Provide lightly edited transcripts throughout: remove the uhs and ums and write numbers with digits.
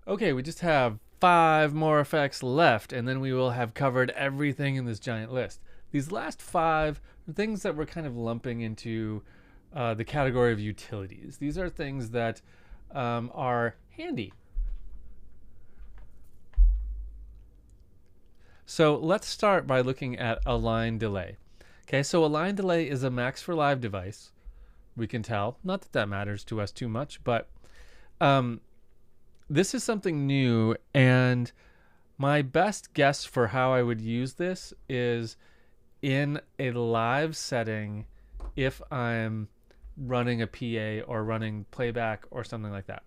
Okay, we just have 5 more effects left, and then we will have covered everything in this giant list. These last 5 are things that we're kind of lumping into the category of utilities. These are things that are handy. So let's start by looking at a line delay. Okay, so a line delay is a Max for Live device. We can tell. Not that that matters to us too much, but this is something new, and my best guess for how I would use this is in a live setting if I'm running a PA or running playback or something like that.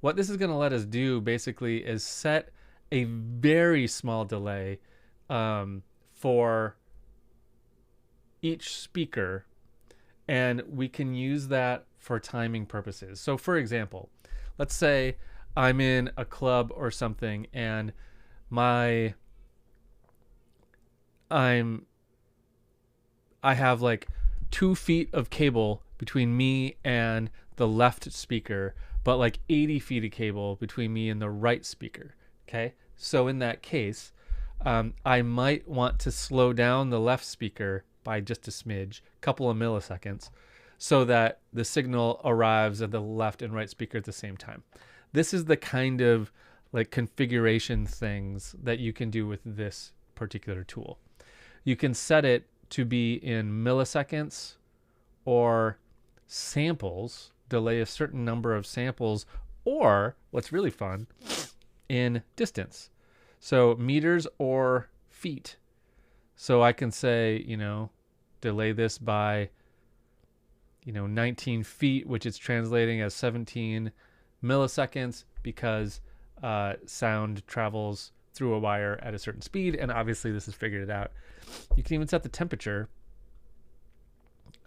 What this is going to let us do basically is set a very small delay for each speaker, and we can use that for timing purposes. So for example, let's say I'm in a club or something and I have like 2 feet of cable between me and the left speaker, but like 80 feet of cable between me and the right speaker. Okay, so in that case, I might want to slow down the left speaker by just a smidge, couple of milliseconds, so that the signal arrives at the left and right speaker at the same time. This is the kind of like configuration things that you can do with this particular tool. You can set it to be in milliseconds or samples, delay a certain number of samples, or what's really fun, in distance. So meters or feet. So I can say, delay this by, 19 feet, which is translating as 17 milliseconds because sound travels through a wire at a certain speed, and obviously this has figured it out. You can even set the temperature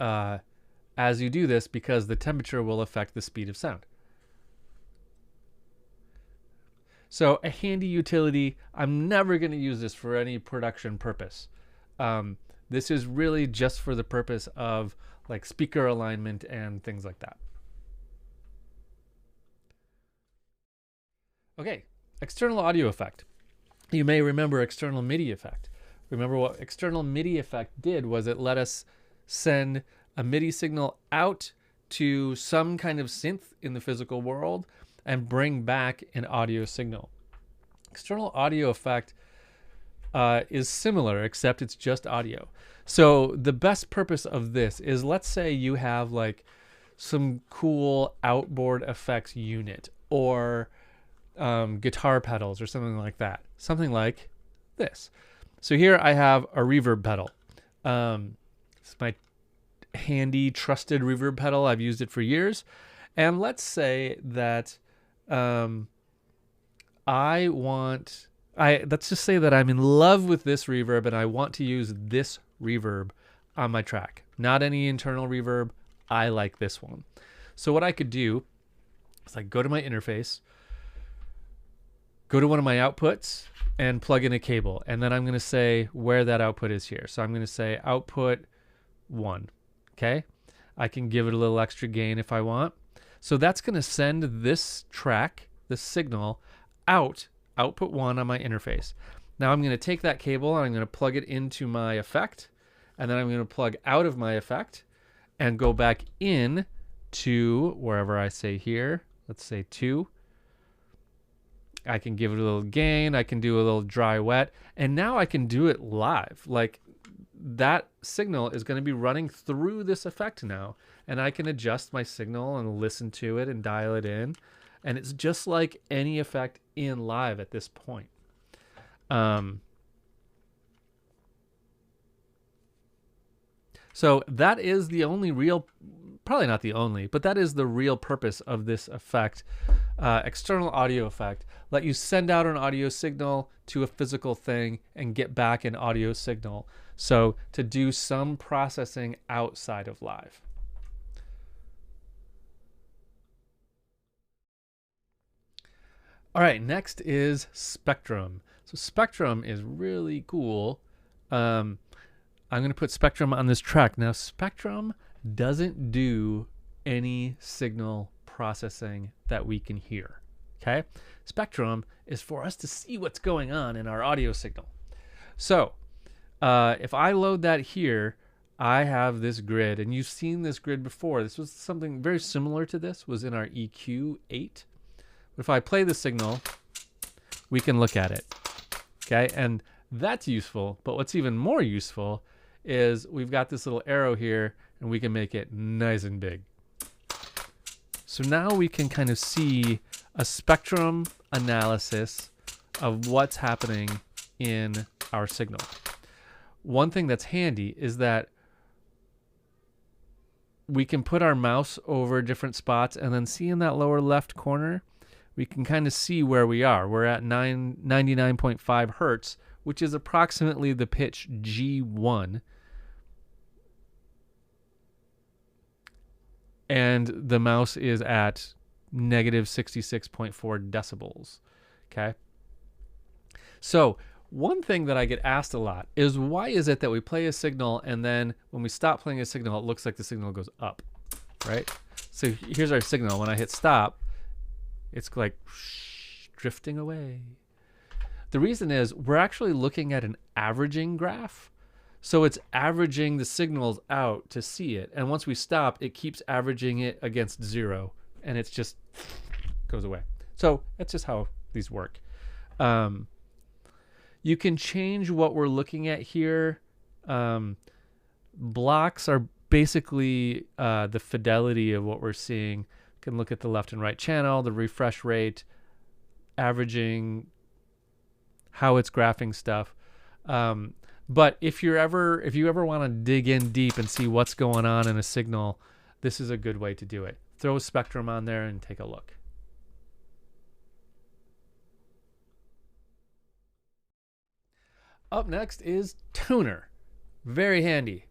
as you do this because the temperature will affect the speed of sound. So a handy utility. I'm never going to use this for any production purpose. This is really just for the purpose of like speaker alignment and things like that. Okay, external audio effect. You may remember external MIDI effect. Remember what external MIDI effect did was it let us send a MIDI signal out to some kind of synth in the physical world and bring back an audio signal. External audio effect is similar, except it's just audio. So the best purpose of this is, let's say you have like some cool outboard effects unit or guitar pedals or something like that. Something like this. So here I have a reverb pedal. It's my handy, trusted reverb pedal. I've used it for years. And let's say that let's just say that I'm in love with this reverb and I want to use this reverb on my track. Not any internal reverb. I like this one. So what I could do is like go to my interface, go to one of my outputs and plug in a cable. And then I'm going to say where that output is here. So I'm going to say output 1. Okay. I can give it a little extra gain if I want. So that's going to send this track, this signal, output 1 on my interface. Now I'm going to take that cable and I'm going to plug it into my effect. And then I'm going to plug out of my effect and go back in to wherever I say here. Let's say 2. I can give it a little gain. I can do a little dry wet. And now I can do it live. Like that signal is going to be running through this effect now. And I can adjust my signal and listen to it and dial it in. And it's just like any effect in live at this point. So that is the only real, probably not the only, but that is the real purpose of this effect. External audio effect. Let you send out an audio signal to a physical thing and get back an audio signal. So to do some processing outside of live. All right, next is Spectrum. So Spectrum is really cool. I'm going to put Spectrum on this track. Now, Spectrum doesn't do any signal processing that we can hear. Okay, spectrum is for us to see what's going on in our audio signal. So if I load that here, I have this grid, and you've seen this grid before. This was something very similar to this, was in our EQ8. But if I play the signal, we can look at it. Okay, and that's useful, but what's even more useful is we've got this little arrow here, and we can make it nice and big. So now we can kind of see a spectrum analysis of what's happening in our signal. One thing that's handy is that we can put our mouse over different spots and then see in that lower left corner, we can kind of see where we are. We're at 99.5 hertz, which is approximately the pitch G1. And the mouse is at negative 66.4 decibels. Okay. So one thing that I get asked a lot is, why is it that we play a signal and then when we stop playing a signal, it looks like the signal goes up, right? So here's our signal. When I hit stop, it's like drifting away. The reason is we're actually looking at an averaging graph. So it's averaging the signals out to see it. And once we stop, it keeps averaging it against 0, and it's just goes away. So that's just how these work. You can change what we're looking at here. Blocks are basically the fidelity of what we're seeing. You can look at the left and right channel, the refresh rate, averaging, how it's graphing stuff. But if you ever want to dig in deep and see what's going on in a signal, this is a good way to do it. Throw a spectrum on there and take a look. Up next is tuner. Very handy.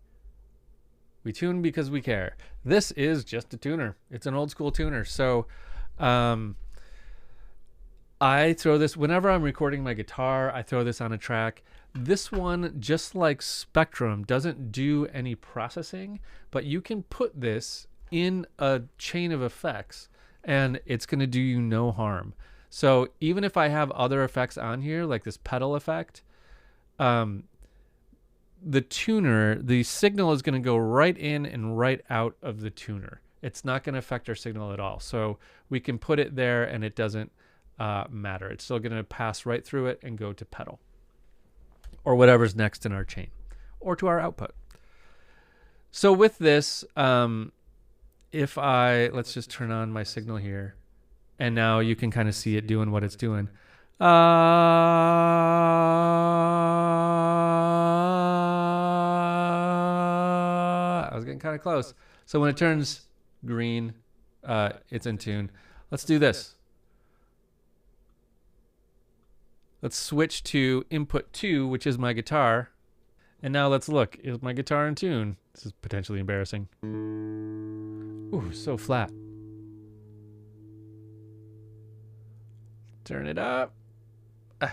We tune because we care. This is just a tuner. It's an old school tuner. So I throw this whenever I'm recording my guitar. I throw this on a track. This one, just like Spectrum, doesn't do any processing, but you can put this in a chain of effects and it's going to do you no harm. So even if I have other effects on here, like this pedal effect, the tuner, the signal is going to go right in and right out of the tuner. It's not going to affect our signal at all. So we can put it there and it doesn't matter. It's still going to pass right through it and go to pedal or whatever's next in our chain or to our output. So with this, if let's just turn on my signal here, and now you can kind of see it doing what it's doing. I was getting kind of close. So when it turns green, it's in tune. Let's do this. Let's switch to input 2, which is my guitar. And now let's look. Is my guitar in tune? This is potentially embarrassing. Ooh, so flat. Turn it up. There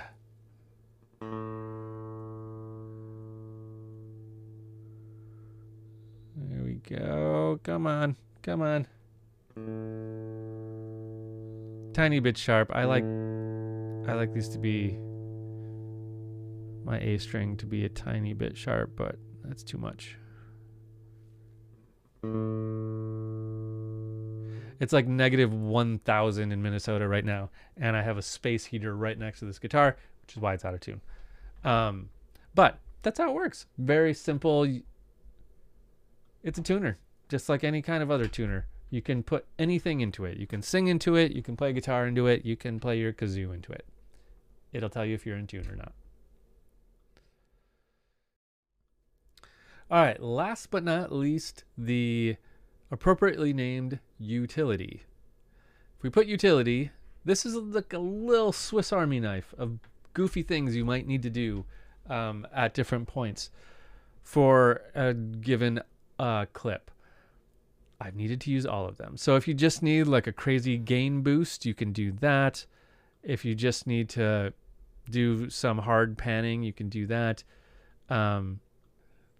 we go. Come on. Come on. Tiny bit sharp. I like these to be, my A string to be a tiny bit sharp, but that's too much. It's like negative 1,000 in Minnesota right now, and I have a space heater right next to this guitar, which is why it's out of tune. But that's how it works. Very simple. It's a tuner, just like any kind of other tuner. You can put anything into it. You can sing into it. You can play guitar into it. You can play your kazoo into it. It'll tell you if you're in tune or not. All right, last but not least, the appropriately named utility. If we put utility, this is like a little Swiss Army knife of goofy things you might need to do at different points for a given clip. I've needed to use all of them. So if you just need like a crazy gain boost, you can do that. If you just need to do some hard panning, you can do that.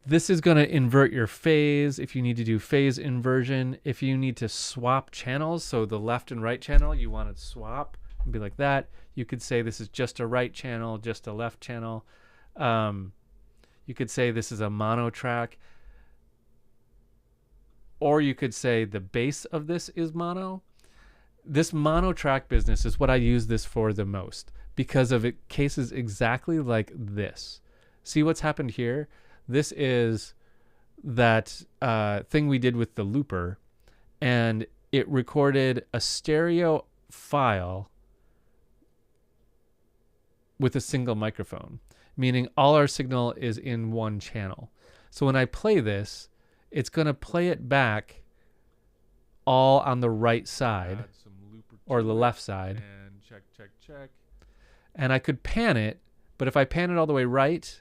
This is going to invert your phase if you need to do phase inversion. If you need to swap channels, so the left and right channel, you want to swap It'd be like that. You could say this is just a right channel, just a left channel. You could say this is a mono track. Or you could say the base of this is mono. This mono track business is what I use this for the most because of it cases exactly like this. See what's happened here? This is that thing we did with the looper, and it recorded a stereo file with a single microphone, meaning all our signal is in one channel. So when I play this, it's going to play it back all on the right side or the left side. And check. And I could pan it, but if I pan it all the way right,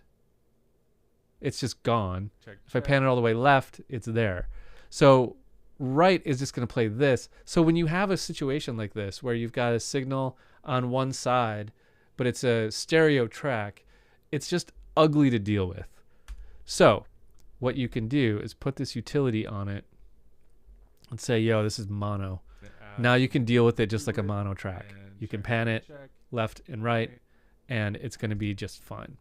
it's just gone. If I pan it all the way left, it's there. So right is just going to play this. So when you have a situation like this where you've got a signal on one side, but it's a stereo track, it's just ugly to deal with. So what you can do is put this utility on it and say, yo, this is mono. Now you can deal with it just like a mono track. You can pan it left and right, and it's going to be just fine.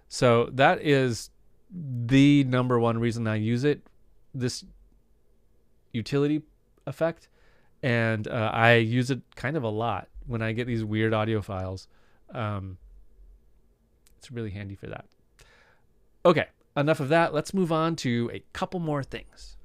So that is the number one reason I use it, this utility effect. And I use it kind of a lot when I get these weird audio files. It's really handy for that. Okay, enough of that. Let's move on to a couple more things.